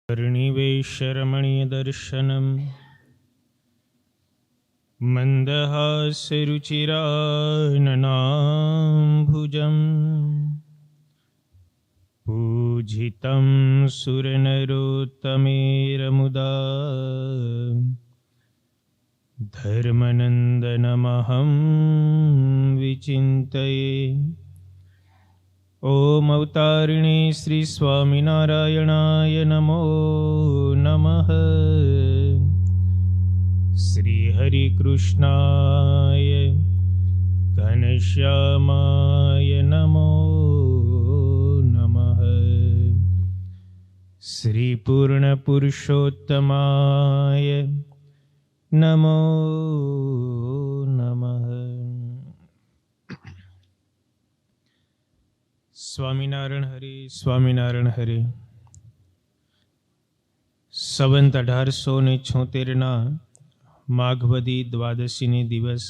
कर्णिवेशरमणीयदर्शनं मन्दहासरुचिराननाम्भुजं पूजितं सुरनरोत्तमेरमुदा धर्मनन्दनमहं विचिन्तये। ओम अवतारिणे श्री स्वामिनारायणाय नमो नमः। श्री हरिकृष्णाय घनश्यामाय नमो नमः। श्री पूर्णपुरुषोत्तमाय नमो नमः। સ્વામિનારાયણ હરિ, સ્વામિનારાયણ હરિ. સંવત 1876 માઘવદી દ્વાદશીને દિવસ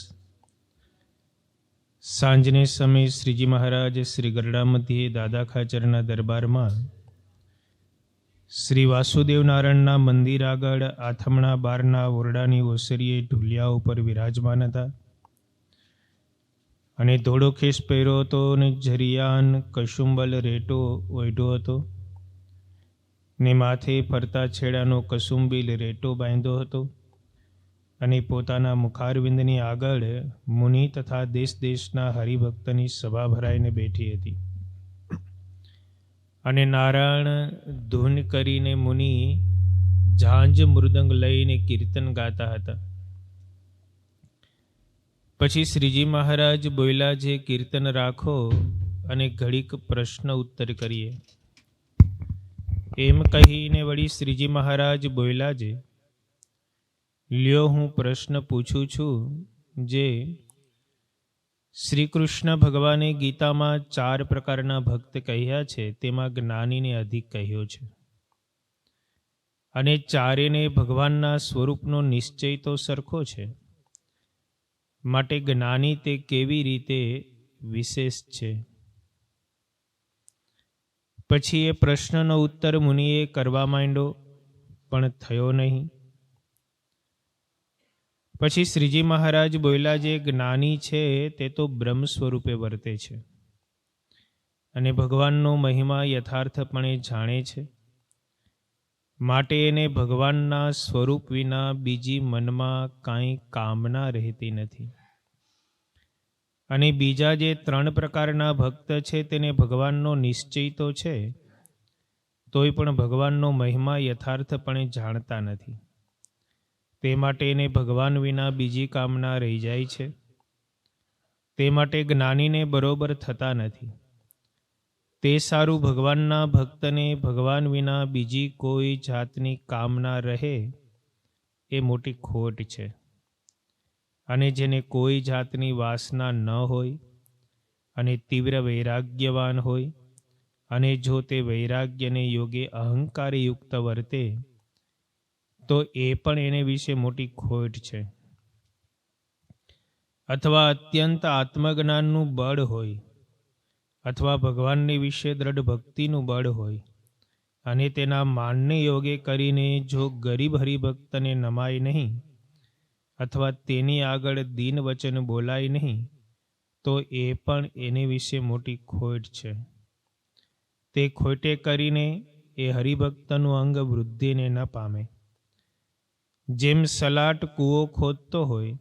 સાંજને સમયે શ્રીજી મહારાજ શ્રી ગરડા મધ્યે દાદા ખાચરના દરબારમાં શ્રી વાસુદેવ નારાયણના મંદિર આગળ આથમણા બારના ઓરડાની ઓસરીએ ઢુલિયા ઉપર વિરાજમાન હતા અને ધોળો ખેસ પહેર્યો હતો ને જરિયાન કશુંબલ રેટો ઓઢ્યો હતો ને માથે ફરતા છેડાનો કસુંબીલ રેટો બાંધ્યો હતો અને પોતાના મુખારવિંદની આગળ મુનિ તથા દેશ દેશના હરિભક્તની સભા ભરાઈને બેઠી હતી અને નારાયણ ધૂન કરીને મુનિ ઝાંઝ મૃદંગ લઈને કીર્તન ગાતા હતા. પછી શ્રીજી મહારાજ બોલ્યા, જે કીર્તન રાખો અને ઘડીક પ્રશ્ન ઉત્તર કરીએ. એમ કહીને વળી શ્રીજી મહારાજ બોલ્યા, જે લ્યો હું પ્રશ્ન પૂછું છું. જે શ્રી કૃષ્ણ ભગવાને ગીતામાં 4 પ્રકારના ભક્ત કહ્યા છે, તેમાં જ્ઞાનીને અધિક કહ્યો છે અને ચારેને ભગવાનના સ્વરૂપનો નિશ્ચય તો સરખો છે, માટે જ્ઞાની તે કેવી રીતે વિશેષ છે? પછી એ પ્રશ્નનો ઉત્તર મુનિએ કરવા માંડ્યો, પણ થયો નહીં. પછી શ્રીજી મહારાજ બોલ્યા, જે જ્ઞાની છે તે તો બ્રહ્મ સ્વરૂપે વર્તે છે અને ભગવાનનો મહિમા યથાર્થપણે જાણે છે, માટે એને ભગવાનના સ્વરૂપ વિના બીજી મનમાં કાંઈ કામના રહેતી નથી. અને બીજા જે 3 પ્રકારના ભક્ત છે તેને ભગવાનનો નિશ્ચય તો છે, તોય પણ ભગવાનનો મહિમા યથાર્થપણે જાણતા નથી. તે માટે એને ભગવાન વિના બીજી કામના રહી જાય છે. તે માટે જ્ઞાનીને બરોબર થતા નથી. તે સારું ભગવાનના ભક્તને ભગવાન વિના બીજી કોઈ જાતની કામના રહે એ મોટી ખોટ છે. અને જેને કોઈ જાતની વાસના ન હોય અને તીવ્ર વૈરાગ્યવાન હોય અને જો તે વૈરાગ્યને યોગે અહંકારયુક્ત વર્તે તો એ પણ એને વિશે મોટી ખોટ છે. અથવા અત્યંત આત્મજ્ઞાનનું બળ હોય અથવા ભગવાનની વિશે દ્રઢ ભક્તિનું બળ હોય અને તેના માનને યોગે કરીને જો ગરીબ હરિભક્તને નમાય નહીં અથવા તેની આગળ દીન વચન બોલાય નહીં તો એ પણ એને વિશે મોટી ખોટ છે. તે ખોટે કરીને એ હરિભક્તનું અંગ વૃદ્ધિને ન પામે. જેમ સલાટ કૂવો ખોદતો હોય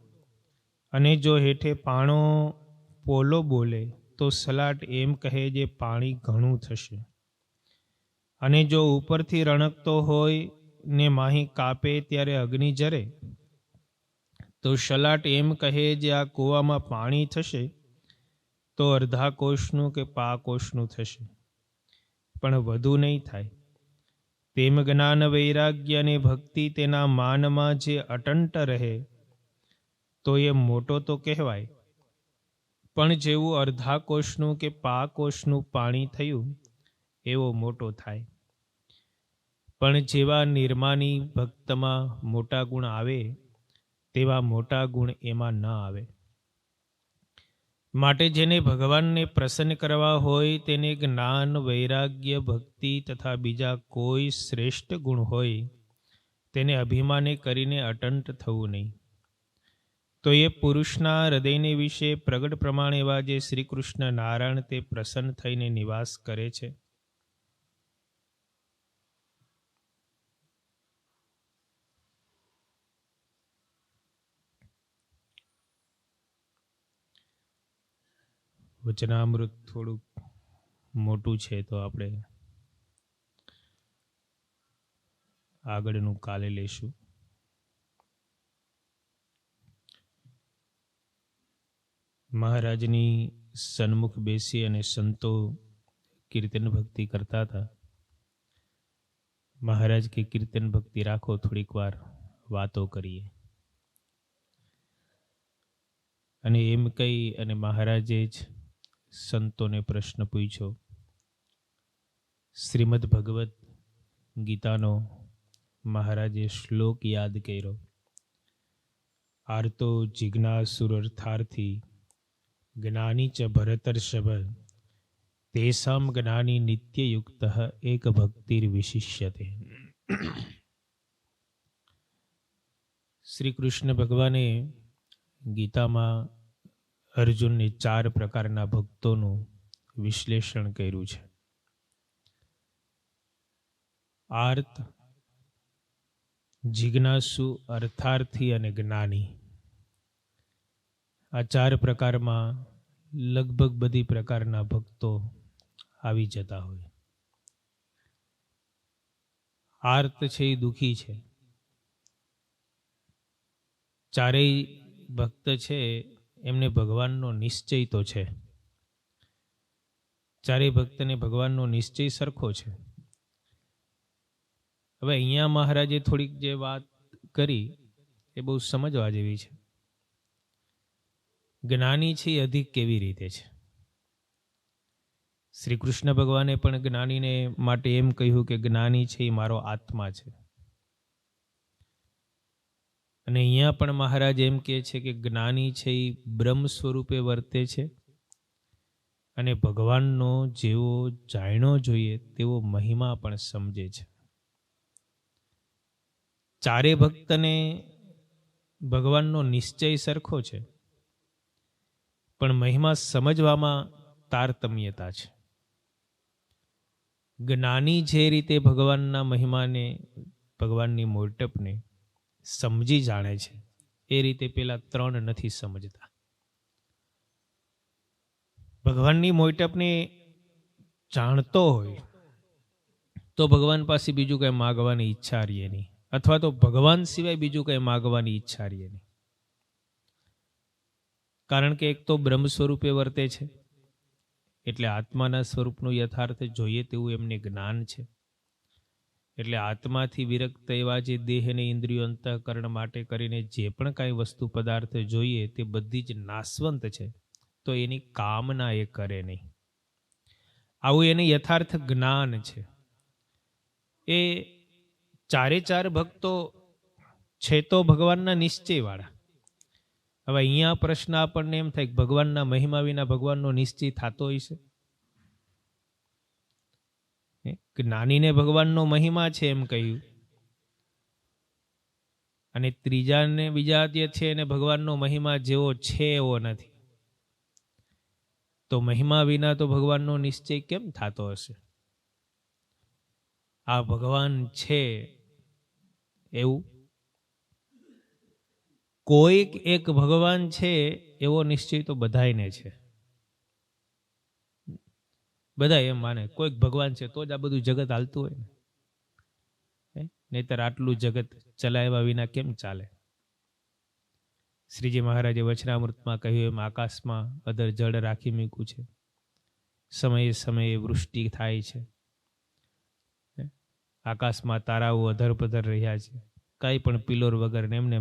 અને જો હેઠે પાણો પોલો બોલે તો સલાટ એમ કહે, જે પાણી ઘણું થશે. અને જો ઉપરથી રણકતો હોય ને માહી કાપે ત્યારે અગ્નિ જરે તો સલાટ એમ કહે, જે આ કૂવામાં પાણી થશે તો અર્ધા કોષનું કે પા કોષનું થશે, પણ વધુ નહીં થાય. તેમ જ્ઞાન વૈરાગ્ય અને ભક્તિ તેના માનમાં જે અટંટ રહે તો એ મોટો તો કહેવાય, પણ જેવું અર્ધા કોષનું કે પા કોષનું પાણી થયું એવો મોટો થાય. પણ જેવા નિર્માની ભક્તમાં મોટા ગુણ આવે તેવા મોટા ગુણ એમાં ન આવે. માટે જેને ભગવાનને પ્રસન્ન કરવા હોય તેને જ્ઞાન, વૈરાગ્ય, ભક્તિ તથા બીજા કોઈ શ્રેષ્ઠ ગુણ હોય તેને અભિમાને કરીને અટંટ થવું નહીં. તો એ પુરુષના હૃદયને વિશે પ્રગટ પ્રમાણ એવા જે શ્રી કૃષ્ણ નારાયણ તે પ્રસન્ન થઈને નિવાસ કરે છે. વચનામૃત થોડુંક મોટું છે તો આપણે આગળનું કાલે લઈશું. મહારાજની સન્મુખ બેસી અને સંતો કીર્તન ભક્તિ કરતા હતા. મહારાજ કે કીર્તન ભક્તિ રાખો, થોડીક વાર વાતો કરીએ. અને એમ કહી અને મહારાજે જ સંતોને પ્રશ્ન પૂછ્યો. શ્રીમદ ભગવદ્ ગીતાનો મહારાજે શ્લોક યાદ કર્યો. આર્તો જિજ્ઞાસુરર્થાર્થી જ્ઞાની ચ ભરતર્ષભ તેસામ જ્ઞાની નિત્યયુક્ત એક ભક્તિર વિશિષ્યતે. શ્રી કૃષ્ણ ભગવાને ગીતામાં અર્જુનને 4 પ્રકારના ભક્તોનું વિશ્લેષણ કર્યું છે. આર્ત, જિજ્ઞાસુ, અર્થાર્થી અને જ્ઞાની. આ 4 પ્રકારમાં લગભગ બધી પ્રકારના ભક્તો આવી જતા હોય. આર્ત છે એ દુઃખી છે. ચારેય ભક્ત છે એમને ભગવાનનો નિશ્ચય તો છે. ચારેય ભક્તને ભગવાનનો નિશ્ચય સરખો છે. હવે અહીંયા મહારાજે થોડીક જે વાત કરી એ બહુ સમજવા જેવી છે. જ્ઞાની છે એ અધિક કેવી રીતે છે? શ્રી કૃષ્ણ ભગવાને પણ જ્ઞાનીને માટે એમ કહ્યું કે જ્ઞાની છે એ મારો આત્મા છે. અને અહીંયા પણ મહારાજ એમ કહે છે કે જ્ઞાની છે એ બ્રહ્મ સ્વરૂપે વર્તે છે અને ભગવાનનો જેવો જાણ્યો જોઈએ તેવો મહિમા પણ સમજે છે. ચારે ભક્તને ભગવાનનો નિશ્ચય સરખો છે, પણ મહિમા સમજવામાં તારતમ્યતા છે. જ્ઞાની જે રીતે ભગવાનના મહિમાને, ભગવાનની મોટપને સમજી જાણે છે એ રીતે પેલા 3 નથી સમજતા. ભગવાનની મોટપને જાણતો હોય તો ભગવાન પાસે બીજું કંઈ માગવાની ઈચ્છા રહે નહીં, અથવા તો ભગવાન સિવાય બીજું કંઈ માગવાની ઈચ્છા રહે નહીં. કારણ કે એક તો બ્રહ્મ સ્વરૂપે વર્તે છે એટલે આત્માના સ્વરૂપનું યથાર્થ જોઈએ તેવું એમને જ્ઞાન છે. એટલે આત્માથી વિરક્ત એવા જે દેહ અને ઇન્દ્રિયો અંતઃકરણ માટે કરીને જે પણ કાંઈ વસ્તુ પદાર્થ જોઈએ તે બધી જ નાશવંત છે, તો એની કામના એ કરે નહીં. આવું એને યથાર્થ જ્ઞાન છે. એ 4 ભક્તો છે તો ભગવાનના નિશ્ચયવાળા. હવે અહીંયા પ્રશ્ન આપણને એમ થાય કે ભગવાનના મહિમા વિના ભગવાનનો નિશ્ચય થતો હોય છે? જ્ઞાનીને ભગવાનનો મહિમા છે એમ કહ્યું, અને ત્રીજાને બીજા જે છે એને ભગવાનનો મહિમા જેવો છે એવો નથી. તો મહિમા વિના તો ભગવાનનો નિશ્ચય કેમ થતો હશે? આ ભગવાન છે એવું કોઈક એક ભગવાન છે એવો નિશ્ચય તો બધાયને છે. બધા એમ માને કોઈક ભગવાન છે તો જ આ બધું જગત હાલતું હોય ને, નહીતર આટલું જગત ચલાવ્યા વિના કેમ ચાલે? શ્રીજી મહારાજે વચનામૃતમાં કહ્યું એમ આકાશમાં અધર જળ રાખી મૂક્યું છે. સમયે સમયે વૃષ્ટિ થાય છે. આકાશમાં તારાઓ અધરપધર રહ્યા છે. કાંઈ પણ પિલોર વગર એમને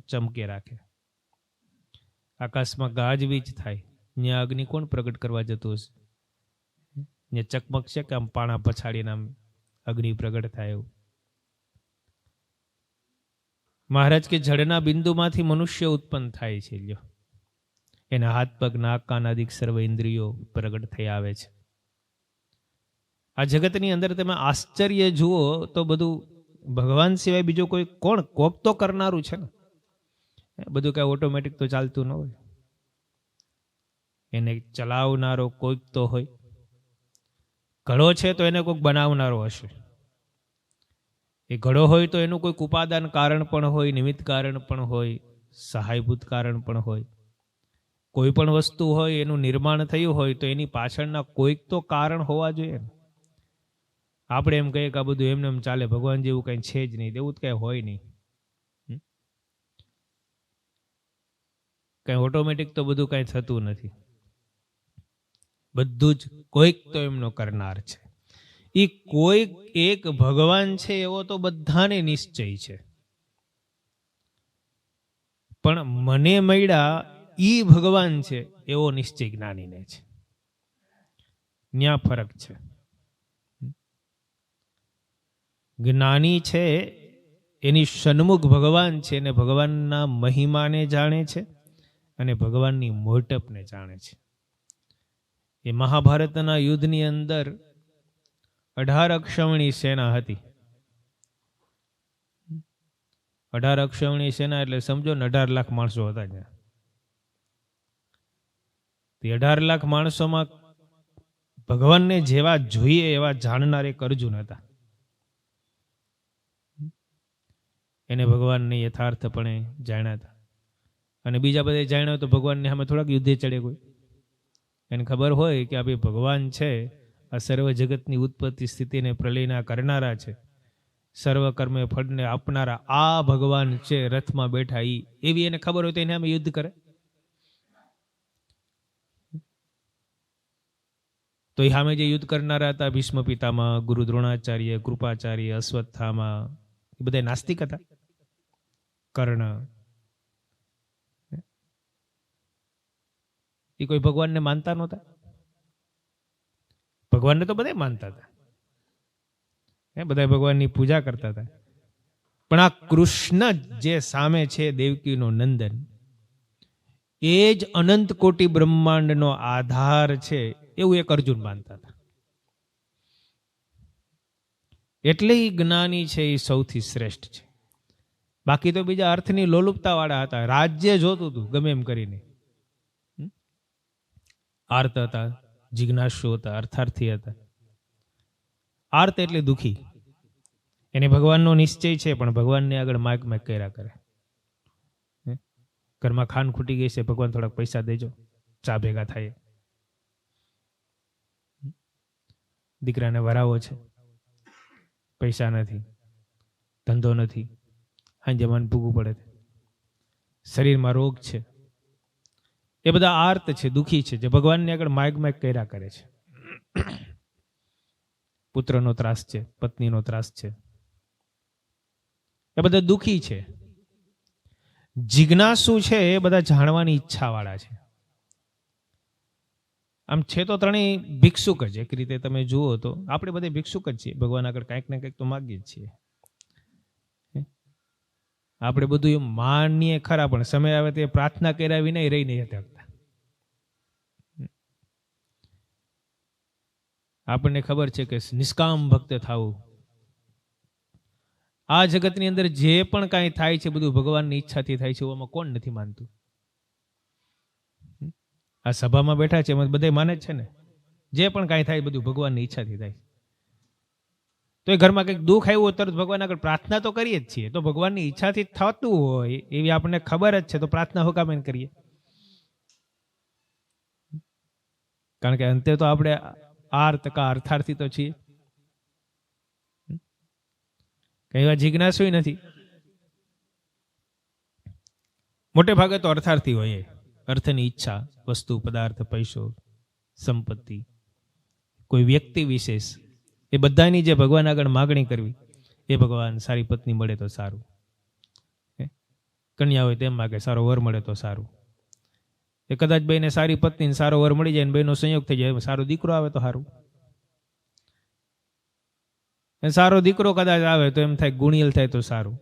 ચમકે રાખે. આકાશમાં ગાજવીજ થાય, ત્યાં અગ્નિ કોણ પ્રગટ કરવા જતું હશે? ને ચકમક છે કે આમ પાણા પછાડીને આમ અગ્નિ પ્રગટ થાય એવું. મહારાજ કે જળના બિંદુમાંથી મનુષ્ય ઉત્પન્ન થાય છે. લ્યો, એના હાથ પગ નાક કાન આદિક સર્વ ઇન્દ્રિયો પ્રગટ થઈ આવે છે. આ જગતની અંદર તમે આશ્ચર્ય જુઓ તો બધું ભગવાન સિવાય બીજો કોઈ કોણ કોક તો કરનારું છે ને. બધું કાંઈ ઓટોમેટિક તો ચાલતું ન હોય, એને ચલાવનારો કોઈક તો હોય. ઘડો છે તો એને કોઈક બનાવનારો હશે. એ ઘડો હોય તો એનું કોઈક ઉપાદાન કારણ પણ હોય, નિમિત્ત કારણ પણ હોય, સહાયભૂત કારણ પણ હોય. કોઈ પણ વસ્તુ હોય એનું નિર્માણ થયું હોય તો એની પાછળના કોઈક તો કારણ હોવા જોઈએ. આપણે એમ કહીએ કે આ બધું એમને એમ ચાલે, ભગવાન જેવું કંઈ છે જ નહીં, એવું જ કંઈ હોય નહીં. કંઈ ઓટોમેટિક તો બધું કંઈ થતું નથી. બધું જ કોઈક તો એમનો કરનાર છે. એ કોઈક એક ભગવાન છે એવો તો બધાને નિશ્ચય છે, પણ મને મળ્યા ઈ ભગવાન છે એવો નિશ્ચય જ્ઞાનીને છે. ન્યા ફરક છે. જ્ઞાની છે એની સન્મુખ ભગવાન છે અને ભગવાનના મહિમાને જાણે છે અને ભગવાનની મોટપને જાણે છે. એ મહાભારતના યુદ્ધની અંદર 18 અક્ષૌહિણી સેના હતી. 18 અક્ષૌહિણી સેના એટલે સમજો ને 18 લાખ માણસો હતા ત્યાં. તે 18 લાખ માણસોમાં ભગવાનને જેવા જોઈએ એવા જાણનાર એક અર્જુન હતા. એને ભગવાનને યથાર્થપણે જાણ્યા હતા. અને બીજા બધા જાણ્યા હોય તો ભગવાનને સામે થોડાક યુદ્ધે ચડે કોઈ. એને ખબર હોય કે આ ભાઈ ભગવાન છે, આ સર્વ જગતની ઉત્પત્તિ સ્થિતિને પ્રલયના કરનારા છે, સર્વ કર્મે ફળને આપનારા આ ભગવાન છે, રથમાં બેઠા ઈ, એવી એને ખબર હોય તો એને સામે યુદ્ધ કરે. તો એ સામે જે યુદ્ધ કરનારા હતા ભીષ્મ પિતામહ, ગુરુ દ્રોણાચાર્ય, કૃપાચાર્ય, અશ્વત્થામા, એ બધા નાસ્તિક હતા. કર્ણ, એ કોઈ ભગવાનને માનતા નહોતા. ભગવાનને તો બધા માનતા હતા, બધા ભગવાનની પૂજા કરતા હતા. પણ આ કૃષ્ણ જે સામે છે, દેવકીનો નંદન, એ જ અનંત કોટી બ્રહ્માંડનો આધાર છે એવું એક અર્જુન માનતા હતા. એટલે એ જ્ઞાની છે, એ સૌથી શ્રેષ્ઠ છે. બાકી તો બીજા અર્થની લોલુપતા વાળા હતા. રાજ્ય જોતું હતું ગમે એમ કરીને. આર્ત હતા, જિજ્ઞાસુ હતા, અર્થાર્થી હતા. આર્ત એટલે દુઃખી. એને ભગવાનનો નિશ્ચય છે પણ ભગવાનને આગળ માગ કર્યા કરે. ઘરમાં ખાંડ ખૂટી ગઈ છે, ભગવાન થોડાક પૈસા દેજો, ચા ભેગા થાય. દીકરાને વરાવો છે, પૈસા નથી, ધંધો નથી, હાંજે મન ભૂગવું પડે, શરીરમાં રોગ છે. એ બધા આર્ત છે, દુઃખી છે, જે ભગવાનને આગળ માગ કર્યા કરે છે. પુત્રનો ત્રાસ છે, પત્નીનો ત્રાસ છે, એ બધા દુઃખી છે. જિજ્ઞાસુ છે એ બધા જાણવાની ઈચ્છા વાળા છે. આમ છે તો ત્રણેય ભિક્ષુક જ. એક રીતે તમે જુઓ તો આપણે બધે ભિક્ષુક જ છીએ. ભગવાન આગળ કંઈક ને કંઈક તો માગીએ જ છીએ. આપણે બધું એમ માનીએ ખરા, પણ સમય આવે તે પ્રાર્થના કર્યા વિના રહી નહીં શકતા. આપણને ખબર છે કે નિષ્કામ ભક્ત થવું. આ જગતની અંદર જે પણ કાંઈ થાય છે બધું ભગવાનની ઈચ્છાથી થાય છે. એમાં કોણ નથી માનતું? આ સભામાં બેઠા છે એમાં બધા માને જ છે ને. જે પણ કાંઈ થાય બધું ભગવાનની ઈચ્છાથી થાય. તો એ ઘરમાં કંઈક દુઃખ આવ્યું તરત ભગવાન આગળ પ્રાર્થના તો કરીએ જ છીએ. તો ભગવાનની ઈચ્છાથી થતું હોય એવી આપણને ખબર જ છે, તો પ્રાર્થના હુકામ એને કરીએ? કારણ કે અંતે તો આપણે અર્થાર્થી તો છીએ. કઈ વાર જિજ્ઞાસુ નથી. મોટે ભાગે તો અર્થાર્થી હોય. અર્થની ઈચ્છા, વસ્તુ, પદાર્થ, પૈસો, સંપત્તિ, કોઈ વ્યક્તિ વિશેષ, એ બધાની જે ભગવાન આગળ માગણી કરવી, એ ભગવાન સારી પત્ની મળે તો સારું, કન્યા હોય તેમ માગે સારો વર મળે તો સારું. એ કદાચ બેને સારી પત્ની સારો વર મળી જાય, બેનો સંયોગ થઈ જાય, સારો દીકરો આવે તો સારું. સારો દીકરો કદાચ આવે તો એમ થાય ગુણિયલ થાય તો સારું,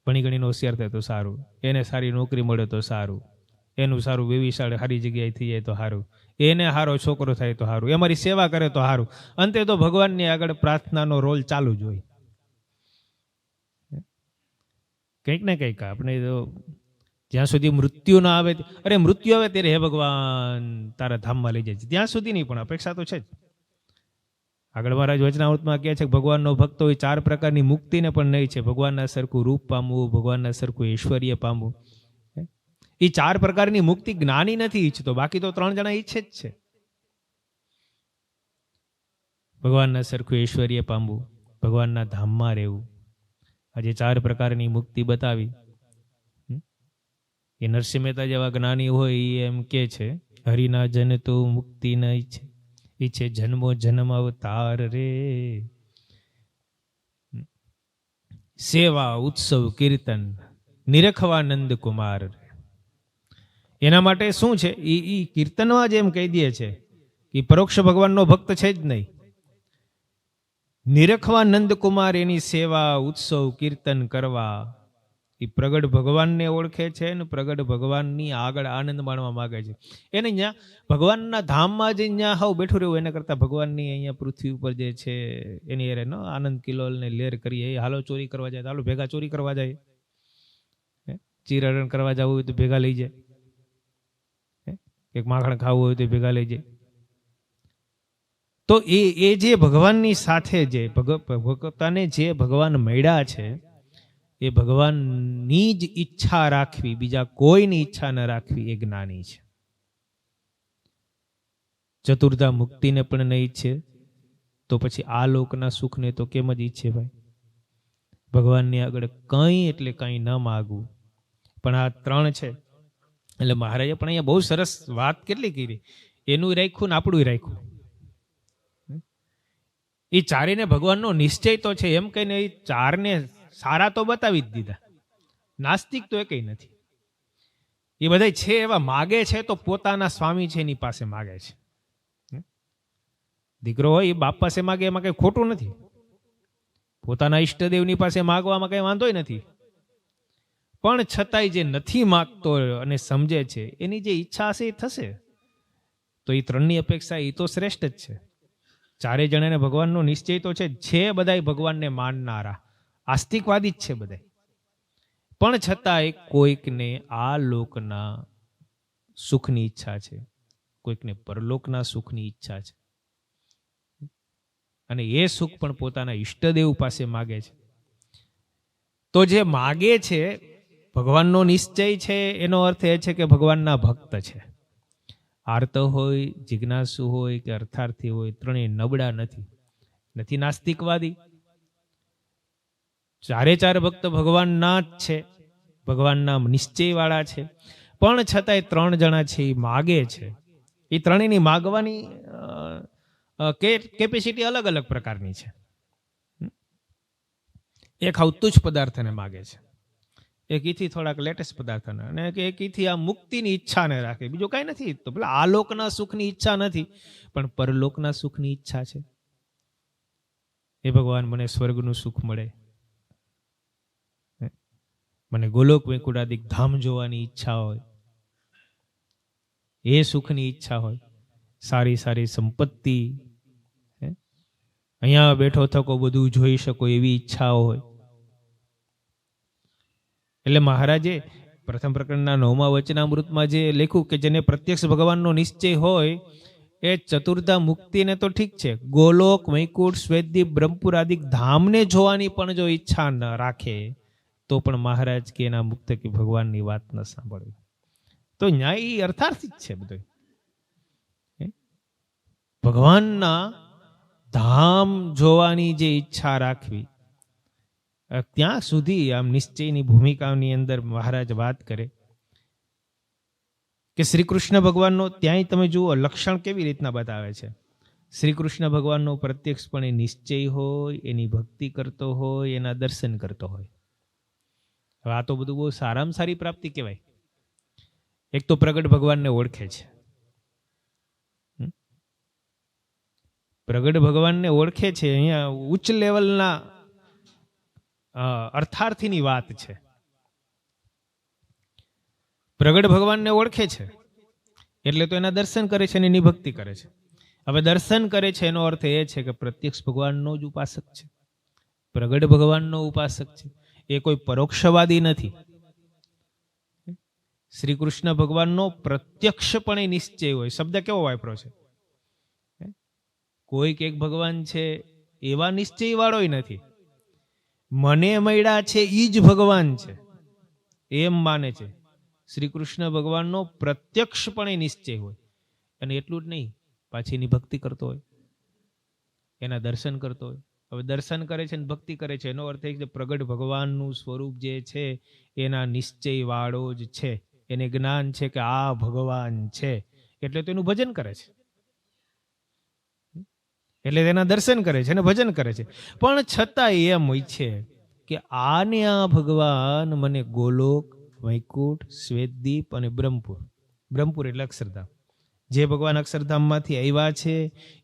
ભણી ગણીનો હોશિયાર થાય તો સારું, એને સારી નોકરી મળે તો સારું, એનું સારું વ્યવિશાળ સારી જગ્યાએ થઈ જાય તો સારું, એને સારો છોકરો થાય તો સારું, એ મારી સેવા કરે તો સારું. અંતે તો ભગવાનની આગળ પ્રાર્થનાનો રોલ ચાલુ જ હોય. કંઈક ને કંઈક આપણે તો જ્યાં સુધી મૃત્યુ ના આવે, અરે મૃત્યુ આવે ત્યારે હે ભગવાન તારા ધામમાં લઈ જાય છે, ત્યાં સુધી નહીં, પણ અપેક્ષા તો છે જ. આગળ મહારાજ વચનામૃતમાં કહે છે કે ભગવાનનો ભક્ત હોય 4 પ્રકારની મુક્તિને પણ નહીં છે. ભગવાનના સરખું રૂપ પામવું, ભગવાનના સરખું ઐશ્વર્ય પામવું. એ 4 પ્રકારની મુક્તિ જ્ઞાની નથી ઈચ્છતો, બાકી તો 3 જણા ઈચ્છે જ છે. ભગવાનના સરખું ઐશ્વર્ય પામવું, ભગવાનના ધામમાં રહેવું. આજે 4 પ્રકારની મુક્તિ બતાવી. એ નરસિંહ મહેતા જેવા જ્ઞાની હોય એ એમ કે છે, હરિના જન તો મુક્તિ ન ઈચ્છે જન્મો જન્મ અવતાર રે. સેવા ઉત્સવ કીર્તન નિરખવા નંદ કુમાર. એના માટે શું છે, એ કીર્તનમાં જ એમ કહી દે છે કે પરોક્ષ ભગવાનનો ભક્ત છે જ નહીં. નિરખવા નંદકુમાર એની સેવા ઉત્સવ કીર્તન કરવા. એ પ્રગટ ભગવાનને ઓળખે છે ને પ્રગટ ભગવાનની આગળ આનંદ માણવા માંગે છે. એને અહીંયા ભગવાનના ધામમાં જે અહીંયા હાવ બેઠું રહેવું એના કરતાં ભગવાનની અહીંયા પૃથ્વી ઉપર જે છે એની અરે નો આનંદ કિલોલ ને લેર કરીએ. હાલો ચોરી કરવા જાય, હાલો ભેગા ચોરી કરવા જાય, ચીરહરણ કરવા જવું હોય તો ભેગા લઈ જાય, એક માખણ ખાવું હોય તો ભેગા લઈ જાય. તો એ જે ભગવાનની સાથે જે ભગવતાને જે ભગવાન મળ્યા છે એ ભગવાનની જ ઈચ્છા રાખવી, બીજા કોઈની ઈચ્છા ન રાખવી, એ જ્ઞાની છે. ચતુર્ધા મુક્તિને પણ નહીં ઈચ્છે તો પછી આ લોકના સુખને તો કેમ જ ઈચ્છે ભાઈ. ભગવાનની આગળ કંઈ એટલે કંઈ ન માગવું. પણ આ 3 છે એટલે મહારાજે પણ અહીંયા બહુ સરસ વાત કેટલી કરી. એનું રાખ્યું ને આપણું રાખ્યું. એ 4ને ભગવાનનો નિશ્ચય તો છે એમ કહીને એ 4ને સારા તો બતાવી જ દીધા. નાસ્તિક તો એ કઈ નથી. એ બધા છે એવા માગે છે તો પોતાના સ્વામી છે એની પાસે માગે છે. દીકરો હોય એ બાપ પાસે માગે એમાં કઈ ખોટું નથી. પોતાના ઈષ્ટદેવની પાસે માગવામાં કઈ વાંધો નથી. પણ છતાંય જે નથી માગતો અને સમજે છે એની જે ઈચ્છા હશે એ થશે. તો એ 3ની અપેક્ષા એ તો શ્રેષ્ઠ જ છે. 4 જણાને ભગવાનનો નિશ્ચય તો છે બધાય ભગવાનને માનનારા આસ્તિકવાદી જ છે બધા. પણ છતાંય કોઈકને આ લોકના સુખની ઈચ્છા છે, કોઈકને પરલોકના સુખની ઈચ્છા છે. અને એ સુખ પણ પોતાના ઈષ્ટદેવ પાસે માગે છે. તો જે માગે છે ભગવાનનો નિશ્ચય છે એનો અર્થ એ છે કે ભગવાનના ભક્ત છે. આર્ત હોય, જિજ્ઞાસુ હોય કે અર્થાર્થી હોય, 3 નબળા નથી નાસ્તિકવાદી. 4 ભક્ત ભગવાનના જ છે, ભગવાનના નિશ્ચયવાળા છે. પણ છતાંય 3 જણા છે એ માગે છે. એ 3ની માગવાની કેપેસિટી અલગ અલગ પ્રકારની છે. એક હાવ તુચ્છ પદાર્થને માગે છે, એક ઈથી થોડાક લેટેસ્ટ પદાર્થને, અને એક ઈથી આ મુક્તિની ઈચ્છા ને રાખે. બીજું કાંઈ નથી. તો પેલા આ લોકના સુખની ઈચ્છા નથી, પણ પરલોકના સુખની ઈચ્છા છે. એ ભગવાન મને સ્વર્ગનું સુખ મળે, મને ગોલોક વૈકુંઠાદિક ધામ જોવાની ઈચ્છા હોય, એ સુખની ઈચ્છા હોય, સારી સારી સંપત્તિ, અહીંયા બેઠો થકો બધું જોઈ શકો એવી ઈચ્છાઓ હોય. એટલે મહારાજે પ્રથમ પ્રકરણના 9મા વચનામૃતમાં જે લખ્યું કે જેને પ્રત્યક્ષ ભગવાનનો નિશ્ચય હોય એ ચતુર્ધા મુક્તિને તો ઠીક છે, ગોલોક વૈકુંઠ શ્વેતદીપ બ્રહ્મપુર આદિક ધામને જોવાની પણ જો ઈચ્છા ન રાખે તો પણ મહારાજ કે એના મુક્ત કે ભગવાનની વાત ન સાંભળવી. તો ન્યાય અર્થાર્થી જ છે બધું. ભગવાનના ધામ જોવાની જે ઈચ્છા રાખવી, ત્યાં સુધી આમ નિશ્ચયની ભૂમિકાની અંદર મહારાજ વાત કરે કે શ્રી કૃષ્ણ ભગવાનનો ત્યાંય તમે જુઓ લક્ષણ કેવી રીતના બતાવે છે. શ્રી કૃષ્ણ ભગવાનનો પ્રત્યક્ષપણે નિશ્ચય હોય, એની ભક્તિ કરતો હોય, એના દર્શન કરતો હોય. હવે આ તો બધું બહુ સારામાં સારી પ્રાપ્તિ કહેવાય. એક તો પ્રગટ ભગવાનને ઓળખે છે, પ્રગટ ભગવાનને ઓળખે છે. અહીંયા ઉચ્ચ લેવલના અર્થાર્થીની વાત છે. પ્રગટ ભગવાનને ઓળખે છે એટલે તો એના દર્શન કરે છે અને એની ભક્તિ કરે છે. હવે દર્શન કરે છે એનો અર્થ એ છે કે પ્રત્યક્ષ ભગવાનનો જ ઉપાસક છે, પ્રગટ ભગવાનનો ઉપાસક છે, એ કોઈ પરોક્ષવાદી નથી. શ્રી કૃષ્ણ ભગવાનનો પ્રત્યક્ષપણે નિશ્ચય હોય. શબ્દ કેવો વાપરો છે? કોઈક એક ભગવાન છે એવા નિશ્ચય વાળોય નથી. મને મળ્યા છે ઈ જ ભગવાન છે એમ માને છે. શ્રી કૃષ્ણ ભગવાનનો પ્રત્યક્ષપણે નિશ્ચય હોય. અને એટલું જ નહીં, પાછી એની ભક્તિ કરતો હોય, એના દર્શન કરતો હોય. હવે દર્શન કરે છે ને ભક્તિ કરે છે એનો અર્થ એ કે પ્રગટ ભગવાનનું સ્વરૂપ જે છે એના નિશ્ચય વાળો જ છે. એને જ્ઞાન છે કે આ ભગવાન છે એટલે તો એનું ભજન કરે છે, એટલે તેના દર્શન કરે છે અને ભજન કરે છે. પણ છતાં એમ હોય છે કે આને આ ભગવાન મને ગોલોક, વૈકુંઠ, શ્વેતદીપ અને બ્રહ્મપુર એટલે અક્ષરધામ, જે ભગવાન અક્ષરધામમાંથી આવ્યા છે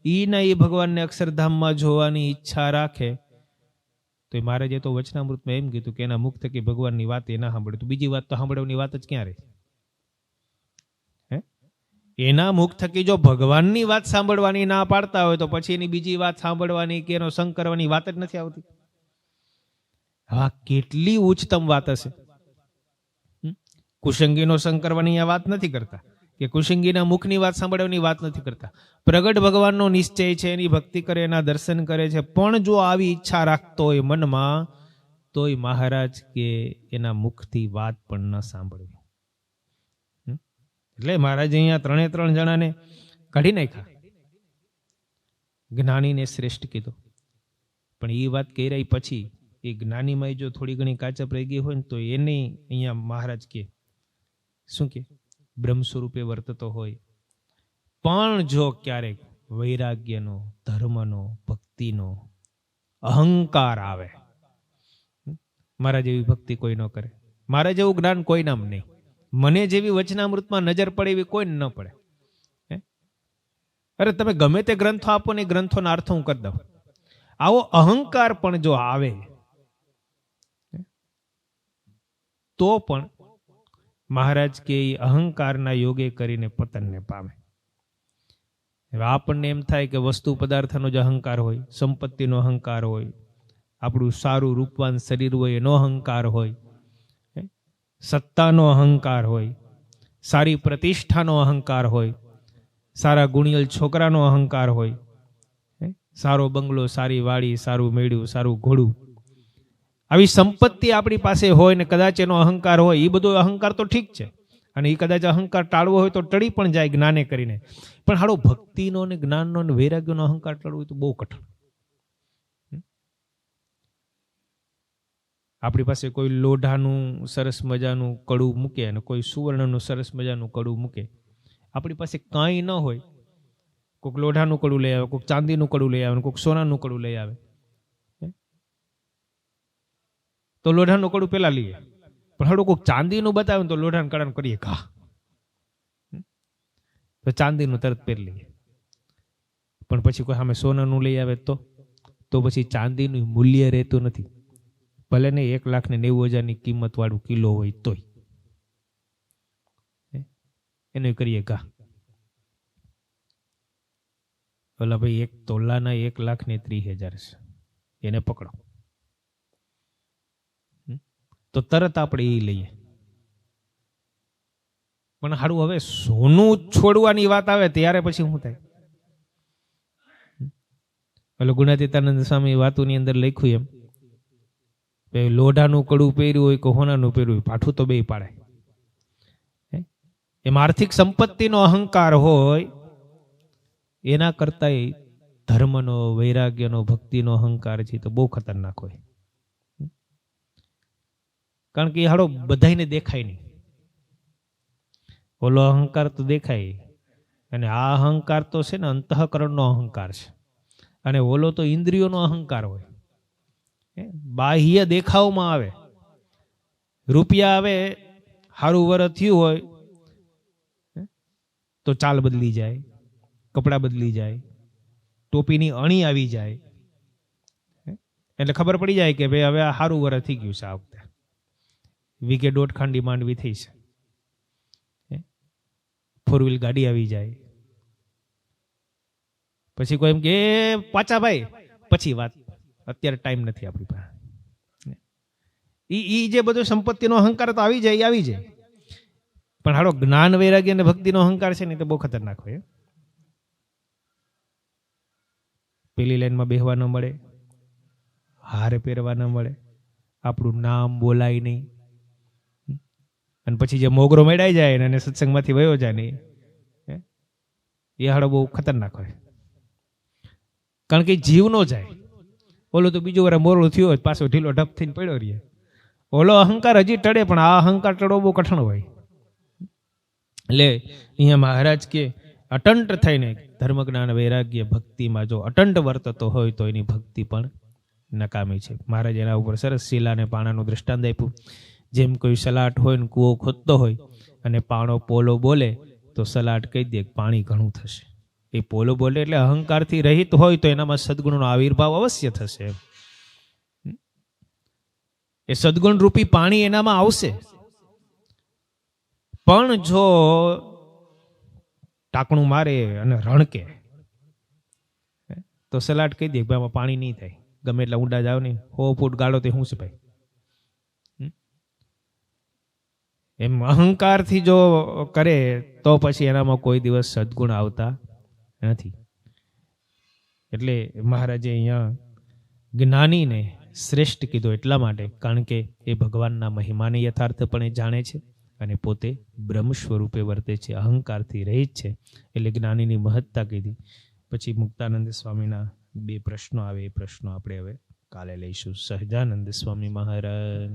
ઈના એ ભગવાનને અક્ષરધામમાં જોવાની ઈચ્છા રાખે તો મારે જે તો વચનામૃતમાં એમ કીધું કે એના મુખ થકી ભગવાનની વાત એ ના સાંભળે તો બીજી વાત તો સાંભળવાની વાત જ ક્યાં રહે? એના મુખ થકી જો ભગવાનની વાત સાંભળવાની ના પાડતા હોય તો પછી એની બીજી વાત સાંભળવાની કે એનો સંગ કરવાની વાત જ નથી આવતી. હા, કેટલી ઉચ્ચતમ વાત હશે. કુસંગીનો સંગ કરવાની આ વાત નથી કરતા, કે કુસંગીના મુખની વાત સાંભળવાની વાત નથી કરતા. પ્રગટ ભગવાનનો નિશ્ચય છે, એની ભક્તિ કરે, એના દર્શન કરે છે. પણ જો આવી ઈચ્છા રાખતો હોય મનમાં તોય મહારાજ કે એના મુખથી વાત પણ ન સાંભળવી. એટલે મહારાજ અહીંયા 3 જણાને કાઢી નાખ્યા, જ્ઞાનીને શ્રેષ્ઠ કીધો. પણ એ વાત કહી રહી પછી એ જ્ઞાનીમાં જો થોડી ઘણી કાચપ રહી ગઈ હોય ને તો એને અહીંયા મહારાજ કે શું કે બ્રહ્મ સ્વરૂપે વર્તતો હોય પણ જો ક્યારેક વૈરાગ્યનો, ધર્મનો, ભક્તિનો અહંકાર આવે, મારા જેવી ભક્તિ કોઈ ન કરે, મારા જેવું જ્ઞાન કોઈ નામ નહીં, મને જેવી વચનામૃતમાં નજર પડે એવી કોઈ ન પડે. અરે તમે ગમે તે ગ્રંથો આપો ને ગ્રંથોના અર્થ હું કરી દઉં. આવો અહંકાર પણ જો આવે તો પણ મહારાજ કે અહંકારના યોગે કરીને પતનને પામે. હવે આપણને એમ થાય કે વસ્તુ પદાર્થનો જ અહંકાર હોય, સંપત્તિનો અહંકાર હોય, આપણું સારું રૂપવાન શરીર હોય એનો અહંકાર હોય, સત્તાનો અહંકાર હોય, સારી પ્રતિષ્ઠાનો અહંકાર હોય, સારા ગુણિયલ છોકરાનો અહંકાર હોય, સારો બંગલો, સારી વાડી, સારું મેળ્યું, સારું ઘોડું, આવી સંપત્તિ આપણી પાસે હોય ને કદાચ એનો અહંકાર હોય, એ બધો અહંકાર તો ઠીક છે અને એ કદાચ અહંકાર ટાળવો હોય તો ટળી પણ જાય જ્ઞાને કરીને. પણ હાલો ભક્તિનો ને જ્ઞાનનો ને વૈરાગ્યનો અહંકાર ટાળવો હોય તો બહુ કઠણ. આપણી પાસે કોઈ લોઢાનું સરસ મજાનું કડું મૂકે અને કોઈ સુવર્ણનું સરસ મજાનું કડું મૂકે, આપણી પાસે કાંઈ ન હોય, કોઈક લોઢાનું કડું લઈ આવે, કોઈક ચાંદીનું કડું લઈ આવે, કોઈક સોનાનું કડું લઈ આવે, તો લોઢાનું કડું પેલા લઈએ. પણ હડું કોઈક ચાંદીનું બતાવે તો લોઢાનું કડાનું કરીએ ઘા, તો ચાંદીનું તરત પહેરી લઈએ. પણ પછી કોઈ સામે સોનાનું લઈ આવે તો પછી ચાંદીનું મૂલ્ય રહેતું નથી, ભલે ને 1,90,000ની કિંમત વાળું કિલો હોય તોય એને કરીએ ઘા. ઓલા ભાઈ 1 તોલાના 1,30,000 છે, એને પકડો તો તરત આપણે એ લઈએ. પણ હારું હવે સોનું છોડવાની વાત આવે ત્યારે પછી શું થાય? એટલે ગુણાતીતાનંદ સ્વામી વાતોની અંદર લખ્યું એમ લોઢાનું કડું પહેર્યું હોય કે હોનાનું પહેર્યું હોય, પાઠું તો બે પાડે. એમ આર્થિક સંપત્તિનો અહંકાર હોય એના કરતા ધર્મનો, વૈરાગ્યનો, ભક્તિનો અહંકાર છે તો બહુ ખતરનાક હોય. કારણ કે એ હાડો બધાને દેખાય નહીં. ઓલો અહંકાર તો દેખાય, અને આ અહંકાર તો છે ને અંતઃકરણનો અહંકાર છે, અને ઓલો તો ઇન્દ્રિયોનો અહંકાર હોય. બાહ્ય દેખાવમાં આવે, રૂપિયા આવે, સારું વરસ થયું હોય તો ચાલ બદલી જાય, કપડાં બદલી જાય, ટોપીની અણી આવી જાય, એટલે ખબર પડી જાય કે ભાઈ હવે આ સારું વરસ થઈ ગયું છે, આ વખતે વીઘે 1.5 ખાંડી માંડવી થઈ છે. 4 વ્હીલ ગાડી આવી જાય, પછી કોઈ એમ કે પાછા ભાઈ પછી વાત, અત્યારે ટાઈમ નથી આપણી પાસે. ઈ જે બધો સંપત્તિનો અહંકાર તો આવી જાય, આવી જાય, પણ હાડો જ્ઞાન વૈરાગ્ય અને ભક્તિનો અહંકાર છે ને તો બહુ ખતરનાક હોય. પેલી લાઈનમાં બેહવા ન મળે, હાર પહેરવા ન મળે, આપણું નામ બોલાય નહીં, અને પછી જે મોગરો મેળાઈ જાય અને સત્સંગમાંથી વયો જાય નહીં, એ હાડો બહુ ખતરનાક હોય. કારણ કે જીવ નો જાય. ઓલો તો બીજો વાર મોરળો થયો હોય પાછો ઢીલો ઢપ થઈને પડ્યો રહીએ. ઓલો અહંકાર હજી ટળે, પણ આ અહંકાર ટળવો બહુ કઠણ હોય. એટલે અહીંયા મહારાજ કે અટંટ થઈને ધર્મ જ્ઞાન વૈરાગ્ય ભક્તિમાં જો અટંટ વર્તતો હોય તો એની ભક્તિ પણ નકામી છે. મહારાજ એના ઉપર સરસ શીલા અને પાણાનું દ્રષ્ટાંત આપ્યું. જેમ કોઈ સલાટ હોય ને કૂવો ખોદતો હોય અને પાણો પોલો બોલે તો સલાટ કહી દે પાણી ઘણું થશે. એ પોલો બોલે એટલે અહંકારથી રહિત હોય તો એનામાં સદગુણનો આવિર્ભાવ અવશ્ય થશે. એ સદગુણ રૂપી પાણી એનામાં આવશે. પણ જો ટાંકણું મારે અને રણકે તો સલાટ કહી દે ભાઈ આમાં પાણી નહીં થાય, ગમે એટલા ઊંડા જાવ નહીં, 100 ફૂટ ગાળો તે શું છે ભાઈ. એમ અહંકારથી જો કરે તો પછી એનામાં કોઈ દિવસ સદગુણ આવતા નથી. એટલે મહારાજે અહીંયા જ્ઞાનીને શ્રેષ્ઠ કીધો એટલા માટે, કારણ કે એ ભગવાનના મહિમાને યથાર્થપણે જાણે છે અને પોતે બ્રહ્મ સ્વરૂપે વર્તે છે, અહંકારથી રહિત છે. એટલે જ્ઞાનીની મહત્તા કીધી. પછી મુક્તાનંદ સ્વામીના 2 પ્રશ્નો આવે, એ પ્રશ્નો આપણે હવે કાલે લઈશું. સહજાનંદ સ્વામી મહારાજ.